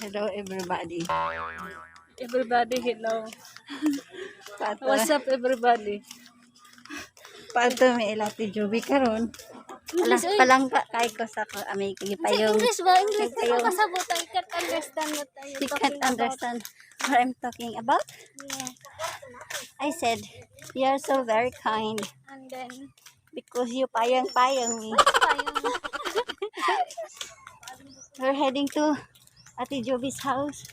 Hello everybody. Everybody, hello. Pato, What's up, everybody? pato may ilati Joby karon. English, oy. Palangka kay ko sa ko ami kay Sa payong. English ba? English Kayo. ko kasabot. I can't understand what are you You talking can't understand what I'm talking about. about. Yeah. I said you are so very kind And then, because you payang me. tayong We're heading to Ate Joby's house.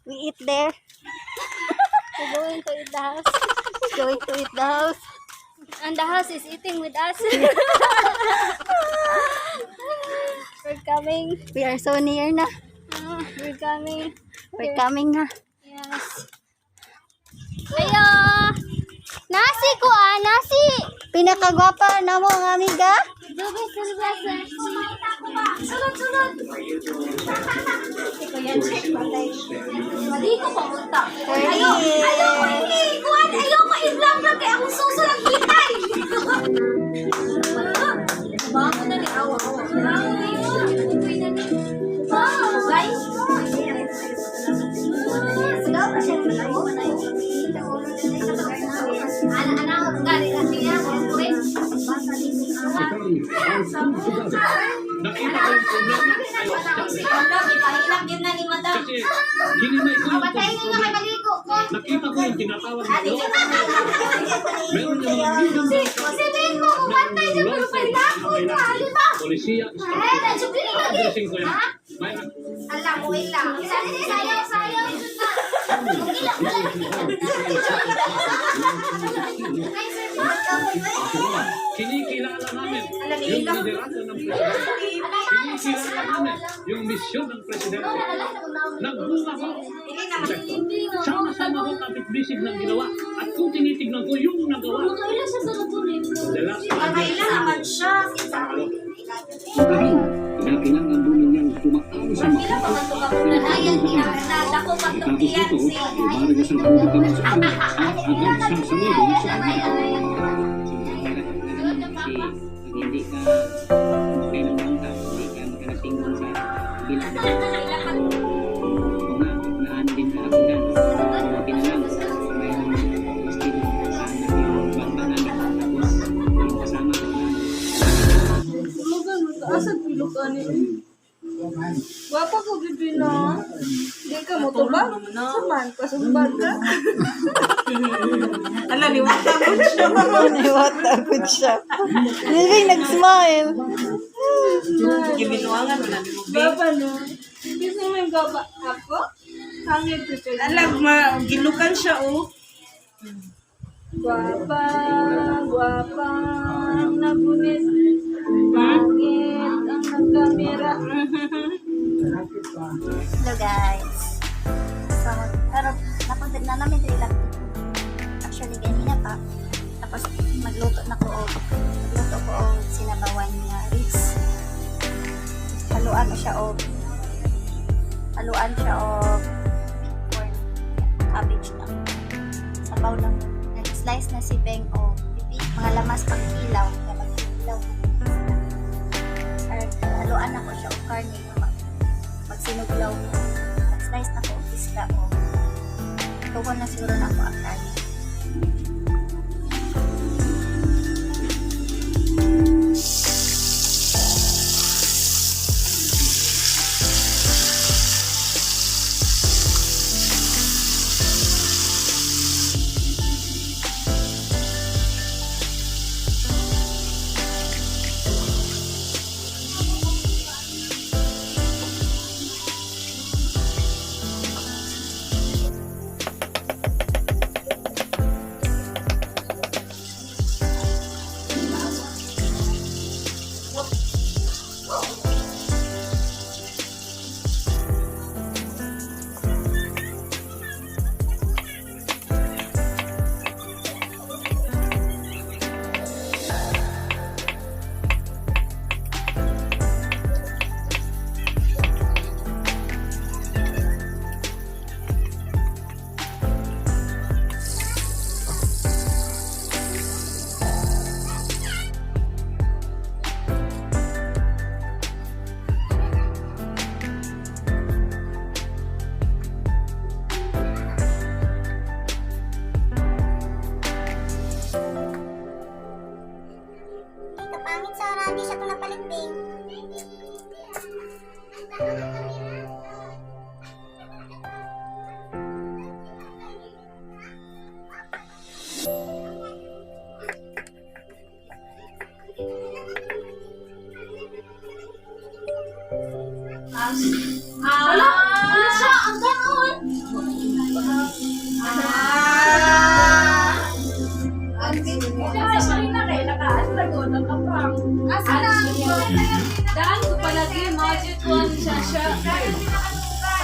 We eat there. we're going to eat the house. Going to eat the house. And the house is eating with us. We're coming. We are so near na. We're coming. We're coming na. Yes. Ayo! Nasi ko nasi! Pinakagwapa na mo ang amiga. Joby, salubasa. Sunod! Hindi ko pamunta. Ayaw ma-i-vlog lang kaya akong susunod hitay. Bango na ni awa. Guys. Sigaw pa siya. Anak-anak, galing natin yan. Nakita ko yung problema. Kasi hinimay ko yung nakita ko yung tinatawag na ito. Meron yung mga million polisiya. Addressing ko yan. Kinikilala namin yung liderato ng presidente. Kinikilala namin yung misyon ng presidente. Nagbunga ko. Sama-sama ko kapit-bisig ng ginawa. At kung tinitignan ko yung nagawa. The last naman siya. Kailangan dulo niyang tumakao sa Pila pa man ito kapunahayan, dako pa ito Tapos iyan ito, si... umarga sa pagkakama sa kanya at agad sa saludong sa kanya. Hindi ka kailan lang ka, hindi ka makarating sa bilang naan din ka ako na pinalang mayroon gusto sana yung bantanan tapos yung kasama ko na Asan pilo ka ni? Wapa ko bibi na. Di ka mo to ba? Saman, pasumbag ka. Ala, liwata mo siya. Niwata good siya. Nilving nag-smile. Gibinuangan mo na. Baba no. Gusto mo yung baba ako? Hangin ko siya. Alam, gilukan siya, oh. Gwapa, nabunit. Pangit ang nagkamera. Hello guys. So, pero napunta na namin sa ilang. Actually, ganina pa. Tapos magluto ko og sinabawan niya Ritz. Haluan siya og corn, cabbage na. Sabaw lang. Nag-slice na si Beng o mga lamas pang kilaw. Kapag kilaw. Haluan ako siya og karne. Magsinuglaw ko. Nag-slice na ko og isda o. Tuhon na siguro na ako ang karne. gamit sa radi siya ito napalinding. Wala siya, ang ganon. Daan ko palagi, budget one siya siya.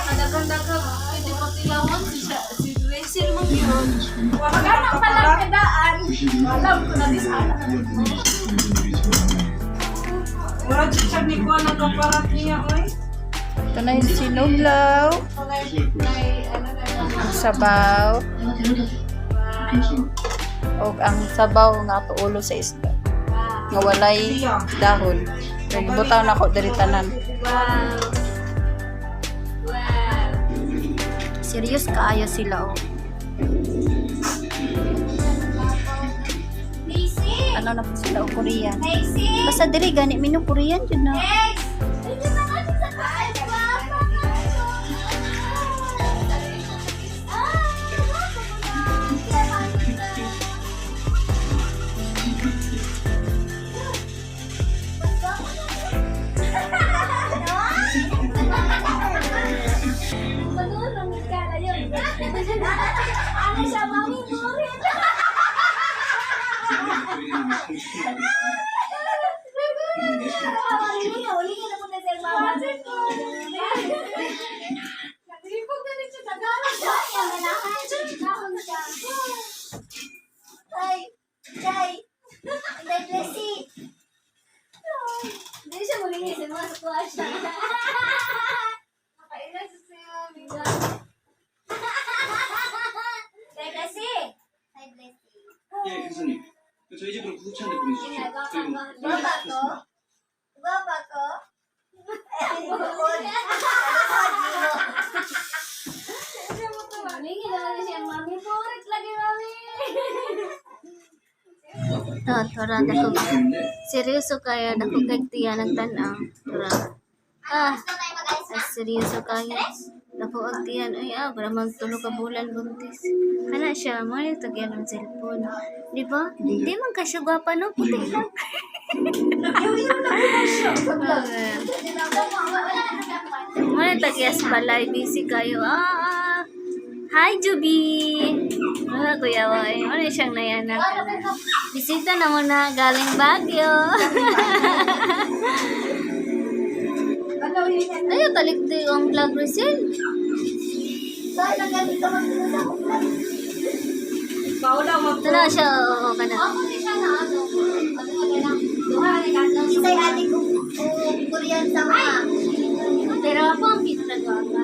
Kadagang-dagang, pwede pa tilawan siya. Si Rachel mo yun. Magkano palang kadaan? Alam ko na di sana. Wala siya ni Kuan ang kaparat niya, oy. Ito na yung sinuglaw, ang sabaw, o ang sabaw nga tuulo sa isda. Nga walay dahon. Nagbutaw na ako dari tanan. Wow. Wow. Serious kaayo sila oh. Ano na po sila o Korean. Basta diri gani minu Korean jud na. Ano siya, mami? Burit! Hindi siya muling isa mga squash. Makailan sa siya, amiga. Kasi. Hi, Blessy. 예, 교수님. 저희 집으로 구독자한테 보내주십시오. Baba ko? Baba ko? Mami, ginawa na siya, mami. Burit lagi, mami. Tora, dako. Seryoso kaya dako kay tiya ng tanaw. Tora. Seryoso kaya. Dako ang tiyan. Ay, para magtulo ka bulan buntis. Kana siya, mo yung tagyan ng cellphone. Di ba? Di man ka siya gwapa, no? Puti lang. Mo yung tagyas balay. Busy kayo. Hi, Juby! Wala, kuya, wala. Ano siyang nayanak? Bisita na muna galing Baguio. Tayo, talikti ang vlog resell. Paula mo Ito na siya, oo ka na. Isa'y adik ko Korean sa mga. Pero ako ang pinagwaka.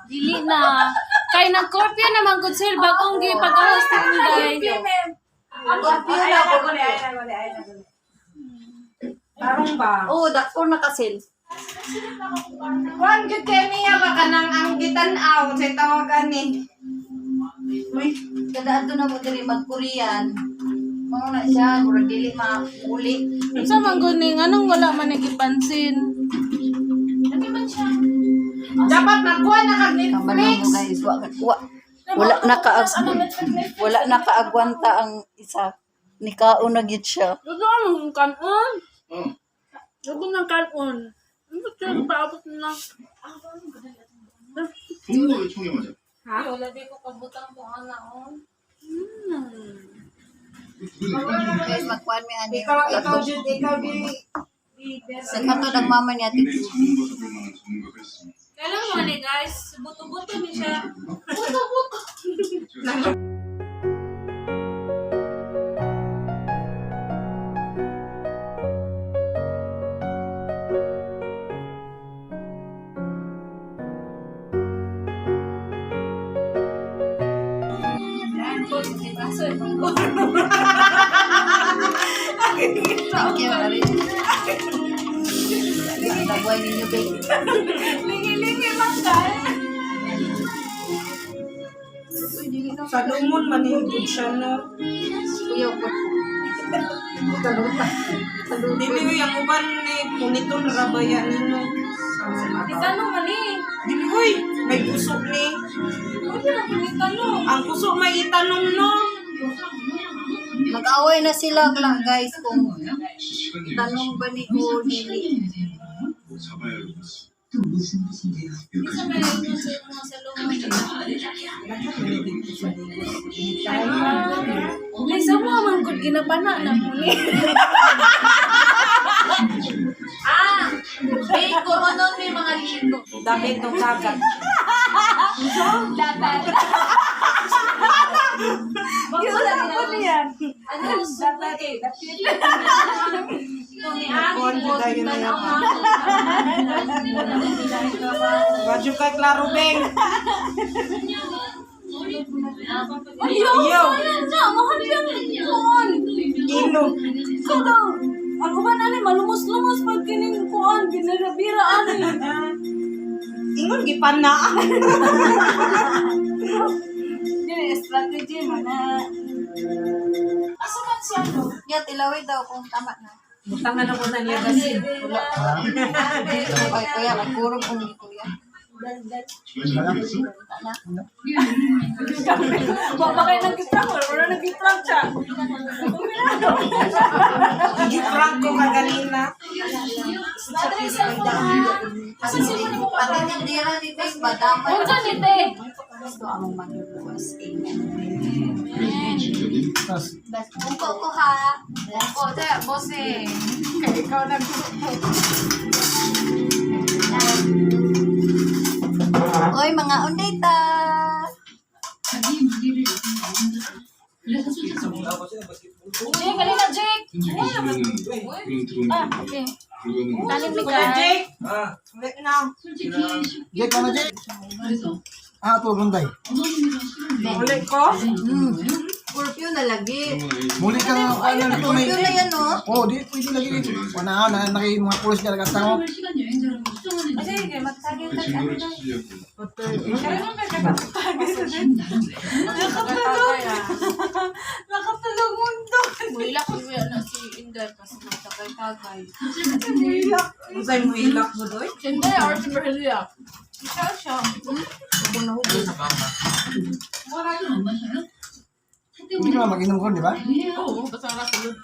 Dili na. Kay nag-corpio naman, good sir. Bagong pag-hosting ni guys. Tarong ba? Oo, dakor na kasil. Kuan gud kay niya baka nang ang gitanaw sa tawagan ni. Uy, kada ato na mo diri mag-Korean. Mao na siya, mura dili mauli. Sa mangguning, anong wala man nagipansin? Dapat magkuha na kag Kaman Netflix. mo guys, wala nakaagwanta ang isa. Nikaon na gyud siya. Gusto ang kanon. Gusto ng kanon. Ano ba siya paabot na? 종로를 총영하자. Wala di ko kabutang po anak ko. Guys, magkuhan mi ani. Ikaw jud ikaw di. Sa kato ng mama niya 좋은 것을 볼 만한 전문가가 있습니다. Kailan mo ni guys? Buto-buto ni siya. Buto-buto. Thank you, Ari. Nabuhay ninyo, babe. Lingi-lingi man kay. Pwede Sa lumon manihigod siya no. Kuya ko. Dili yung uban ni puniton rabaya nino. Di tanong mali. Dili hoy, may kusog ni. Pwede na kung itanong. Ang kusog may itanong no. Mag-away na sila lang guys kung tanong ba ni o dili. Lisa mo man good ginapana na mo ni. May koronon may mga ligo. Dapat ng kagat. Dapat. Wala ko niyan. Ano? Dapat eh. Kuan jud dayon na yan. Radyo kay Claro Beng. Ayaw! Sayang na! Mahal yan! Kuan! Kilo. Ikaw daw! Ang uban ani malumos-lumos pag kining kuan, binirabira ani. Ingon gipana. Dili strategy man na. Asa man siya no? Ya tilaway daw kung tama na. Butangan ako na niya kasi. Ay kuya, magkurog kung ni kuya. Wa ba kayo nag-prank or nag-prank siya? Giprank ko kaganina. Asa siya mo na Pati tindira ni Tes, badamay. Huwag dyan, Tite. Gusto among magluwas. Amen. Bungko ko ha. Bungko, te, boss eh. Kaya ikaw Oy, mga undita! Jake, kanina, Jake. Okay. Kanin mi Kuya ka. Jake. Ulit na. Jake, ano Jake? Ito, Lunday. Ulit ko. Scorpio na lagi. Muli ka nga, ano, dito may... Scorpio na yan, no? Oo, di pwede lagi dito. Wala na, naki mga pulis ka nagkatao. Sige, magtagay ka ano na. Nakatulog mundo. Mulila ko na si Inday kasi magtakay-tagay. Usay mo ilak mo doy. Inday or si Berhelia? Siya. Hindi ka mag-inom ko, di ba? Oo, basta nakulog.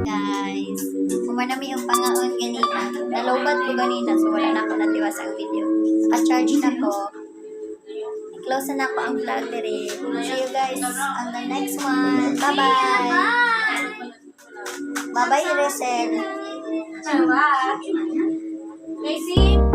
Guys, kumanami yung pangaon ganina. Nalobat ko ganina, so wala na ako natiwas ang video. Naka-charge na ko. I-close na ako ang vlog diri. See you guys on the next one. Bye-bye! Bye-bye, Resel. Casey?